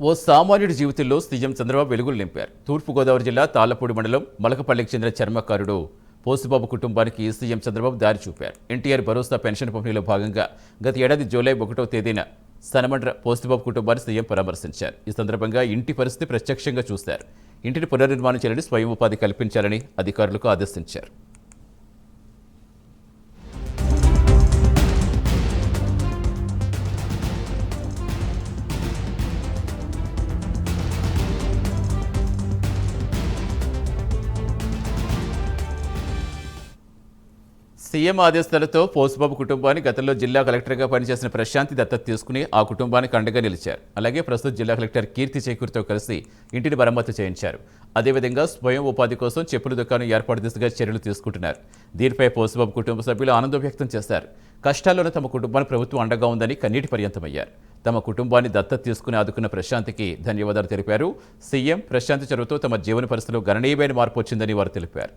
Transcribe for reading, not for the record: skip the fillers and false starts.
ఓ సామాన్యుడి జీవితంలో సీఎం చంద్రబాబు వెలుగులు నింపారు. తూర్పుగోదావరి జిల్లా తాళ్లపూడి మండలం మలకపల్లికి చెందిన చర్మకారుడు పోసుబాబు కుటుంబానికి సీఎం చంద్రబాబు దారి చూపారు. ఎన్టీఆర్ భరోసా పెన్షన్ పంపిణీలో భాగంగా గత ఏడాది జూలై 1వ తేదీన సనమండ్ర పోసుబాబు కుటుంబాన్ని సీఎం పరామర్శించారు. ఈ సందర్భంగా ఇంటి పరిస్థితి ప్రత్యక్షంగా చూశారు. ఇంటిని పునర్నిర్మాణం చేయాలని, స్వయం ఉపాధి కల్పించాలని అధికారులకు ఆదేశించారు. సీఎం ఆదేశాలతో పోసుబాబు కుటుంబాన్ని గతంలో జిల్లా కలెక్టర్గా పనిచేసిన ప్రశాంతి దత్తత తీసుకుని ఆ కుటుంబానికి అండగా నిలిచారు. అలాగే ప్రస్తుత జిల్లా కలెక్టర్ కీర్తి చేకూరితో కలిసి ఇంటిని మరమ్మతు చేయించారు. అదేవిధంగా స్వయం ఉపాధి కోసం చెప్పుల దుకాణం ఏర్పాటు దిశగా చర్యలు తీసుకుంటున్నారు. దీనిపై పోసుబాబు కుటుంబ సభ్యులు ఆనందం వ్యక్తం చేశారు. కష్టాల్లోనే తమ కుటుంబానికి ప్రభుత్వం అండగా ఉందని కన్నీటి పర్యంతమయ్యారు. తమ కుటుంబాన్ని దత్తత తీసుకుని ఆదుకున్న ప్రశాంత్కి ధన్యవాదాలు తెలిపారు. సీఎం ప్రశాంత్ చొరవతో తమ జీవన పరిస్థితిలో గణనీయమైన మార్పు వచ్చిందని వారు తెలిపారు.